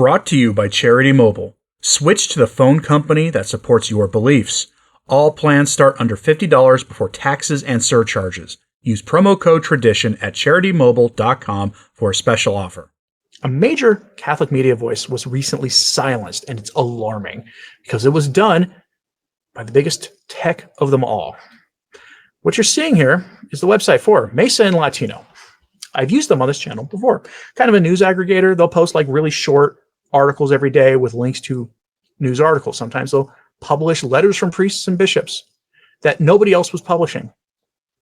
Brought to you by Charity Mobile. Switch to the phone company that supports your beliefs. All plans start under $50 before taxes and surcharges. Use promo code TRADITION at CharityMobile.com for a special offer. A major Catholic media voice was recently silenced, and it's alarming because it was done by the biggest tech of them all. What you're seeing here is the website for Mesa and Latino. I've used them on this channel before. Kind of a news aggregator. They'll post like really short articles every day with links to news articles. Sometimes they'll publish letters from priests and bishops that nobody else was publishing.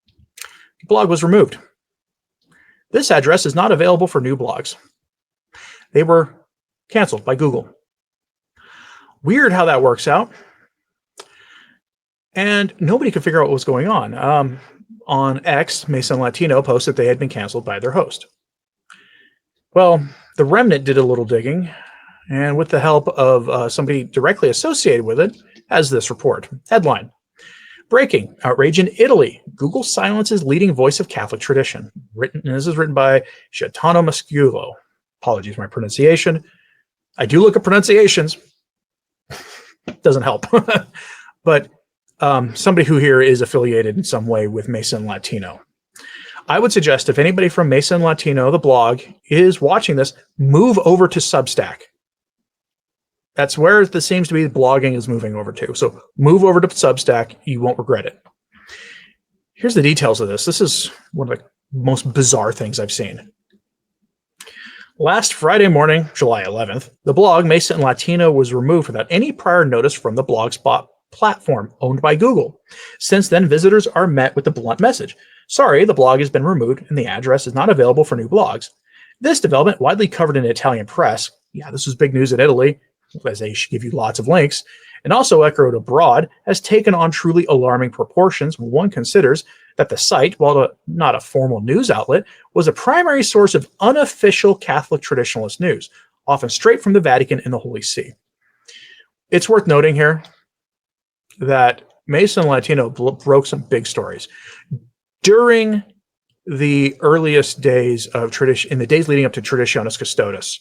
The blog was removed. This address is not available for new blogs. They were canceled by Google. Weird how that works out. And nobody could figure out what was going on. On X, Mesa and Latino posted they had been canceled by their host. Well, the remnant did a little digging, and with the help of somebody directly associated with it, has this report. Headline: Breaking: Outrage in Italy. Google silences leading voice of Catholic tradition. This is written by Gaetano Masculo. Apologies for my pronunciation. I do look at pronunciations. Doesn't help. But somebody who here is affiliated in some way with Mesa and Latino. I would suggest if anybody from Mesa and Latino, the blog, is watching this, move over to Substack. That's where this seems to be blogging is moving over to. So move over to Substack. You won't regret it. Here's the details of this. This is one of the most bizarre things I've seen. Last Friday morning, July 11th, the blog Mesa and Latino was removed without any prior notice from the Blogspot platform owned by Google. Since then, visitors are met with the blunt message: sorry, the blog has been removed and the address is not available for new blogs. This development, widely covered in Italian press, yeah, this was big news in Italy, as they give you lots of links, and also echoed abroad, has taken on truly alarming proportions when one considers that the site, while not a formal news outlet, was a primary source of unofficial Catholic traditionalist news, often straight from the Vatican and the Holy See. It's worth noting here that Mesa and Latino broke some big stories. During the earliest days of tradition, in the days leading up to Traditionis Custodes,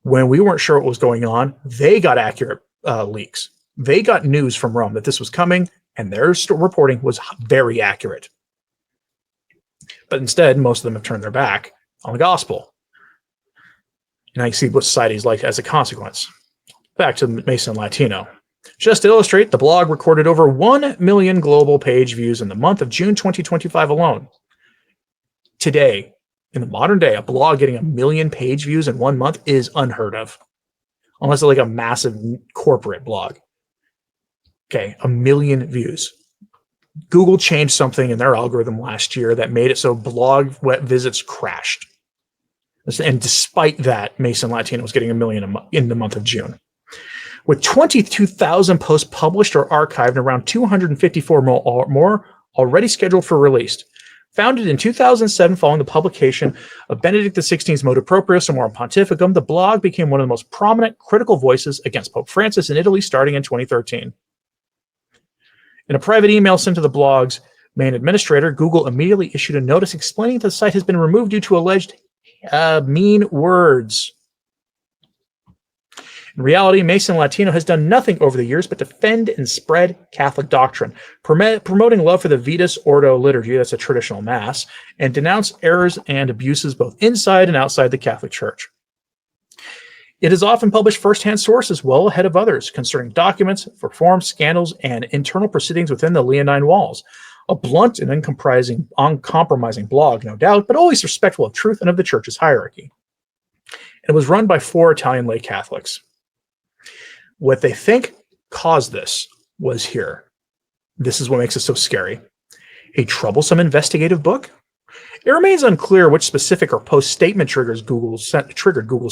when we weren't sure what was going on, they got accurate leaks. They got news from Rome that this was coming, and their reporting was very accurate. But instead, most of them have turned their back on the gospel. And I see what society's like as a consequence. Back to Mesa and Latino. Just to illustrate, the blog recorded over 1 million global page views in the month of June 2025 alone. Today, in the modern day, a blog getting 1 million page views in 1 month is unheard of. Unless it's like a massive corporate blog. Okay, 1 million views. Google changed something in their algorithm last year that made it so blog web visits crashed. And despite that, Mesa and Latino was getting 1 million in the month of June. With 22,000 posts published or archived and around 254 more already scheduled for release. Founded in 2007 following the publication of Benedict XVI's Motu Proprio Summorum Pontificum, the blog became one of the most prominent critical voices against Pope Francis in Italy starting in 2013. In a private email sent to the blog's main administrator, Google immediately issued a notice explaining that the site has been removed due to alleged mean words. In reality, Mesa and Latino has done nothing over the years but defend and spread Catholic doctrine, promoting love for the Vetus Ordo liturgy, that's a traditional mass, and denounce errors and abuses both inside and outside the Catholic Church. It has often published firsthand sources well ahead of others concerning documents, reforms, scandals, and internal proceedings within the Leonine walls. A blunt and uncompromising blog, no doubt, but always respectful of truth and of the Church's hierarchy. It was run by 4 Italian lay Catholics. What they think caused this was here. This is what makes it so scary. A troublesome investigative book? It remains unclear which specific or post statement triggered Google's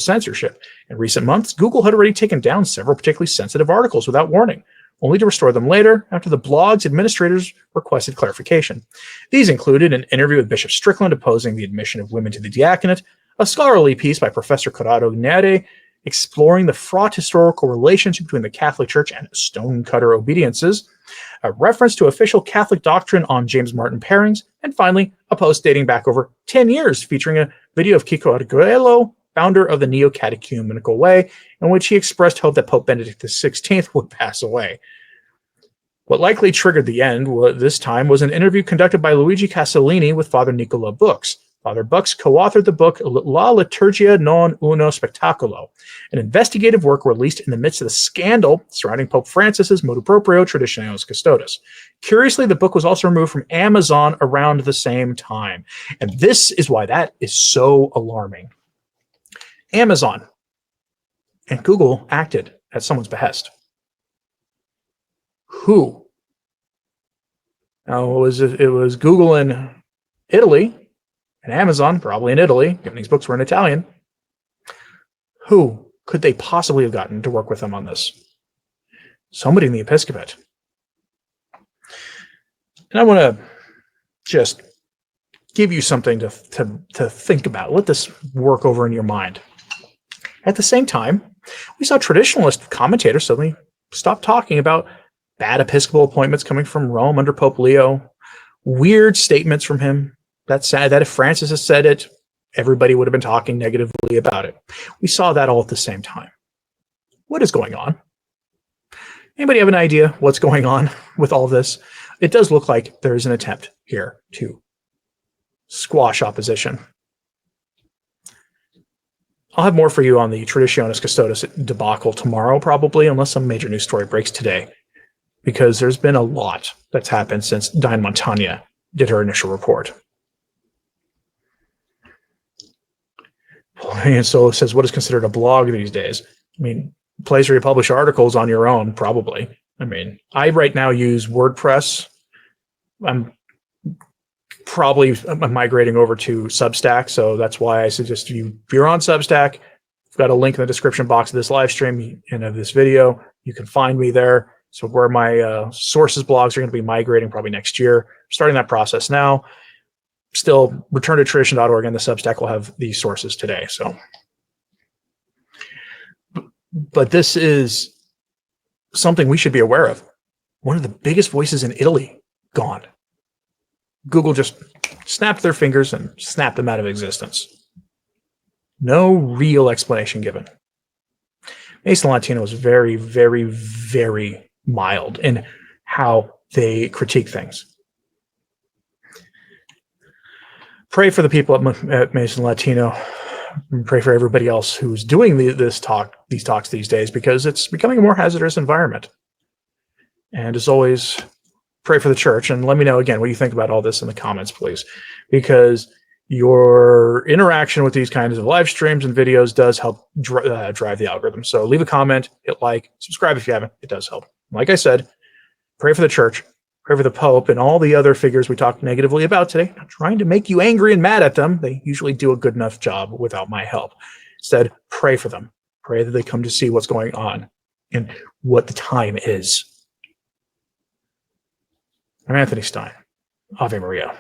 censorship. In recent months, Google had already taken down several particularly sensitive articles without warning, only to restore them later after the blog's administrators requested clarification. These included an interview with Bishop Strickland opposing the admission of women to the diaconate, a scholarly piece by Professor Corrado Neri exploring the fraught historical relationship between the Catholic Church and stonecutter obediences, a reference to official Catholic doctrine on James Martin pairings, and finally, a post dating back over 10 years featuring a video of Kiko Arguello founder of the Neo-Catechumenical Way, in which he expressed hope that Pope Benedict XVI would pass away. What likely triggered the end this time was an interview conducted by Luigi Castellini with Father Nicola Bux. Father Bux co-authored the book La Liturgia non uno spettacolo, an investigative work released in the midst of the scandal surrounding Pope Francis's motu proprio Traditionis Custodes. Curiously, the book was also removed from Amazon around the same time. And this is why that is so alarming. Amazon and Google acted at someone's behest. Who? Now, it was Google in Italy, and Amazon, probably in Italy, given these books were in Italian. Who could they possibly have gotten to work with them on this? Somebody in the episcopate. And I want to just give you something to think about. Let this work over in your mind. At the same time, we saw traditionalist commentators suddenly stop talking about bad episcopal appointments coming from Rome under Pope Leo, weird statements from him. That's sad that if Francis had said it, everybody would have been talking negatively about it. We saw that all at the same time. What is going on? Anybody have an idea what's going on with all this? It does look like there is an attempt here to squash opposition. I'll have more for you on the Traditionis Custodes debacle tomorrow, probably, unless some major news story breaks today, because there's been a lot that's happened since Diane Montagna did her initial report. And so it says, what is considered a blog these days? I mean, a place where you publish articles on your own, probably. I mean, I right now use WordPress. I'm probably migrating over to Substack, so that's why I suggest if you're on Substack, I've got a link in the description box of this live stream and of this video. You can find me there. So where my sources blogs are going to be migrating probably next year. Starting that process now. Still, return to tradition.org and the Substack will have these sources today. So, but this is something we should be aware of. One of the biggest voices in Italy gone. Google just snapped their fingers and snapped them out of existence. No real explanation given. Mason Latino was very, very, very mild in how they critique things. Pray for the people at Mason Latino. And pray for everybody else who's doing these talks these days, because it's becoming a more hazardous environment. And as always, pray for the church, and let me know again what you think about all this in the comments, please, because your interaction with these kinds of live streams and videos does help drive the algorithm. So leave a comment, hit like, subscribe if you haven't. It does help. Like I said, pray for the church, pray for the Pope, and all the other figures we talked negatively about today. Not trying to make you angry and mad at them. They usually do a good enough job without my help. Instead, pray for them. Pray that they come to see what's going on and what the time is. I'm Anthony Stine. Ave Maria.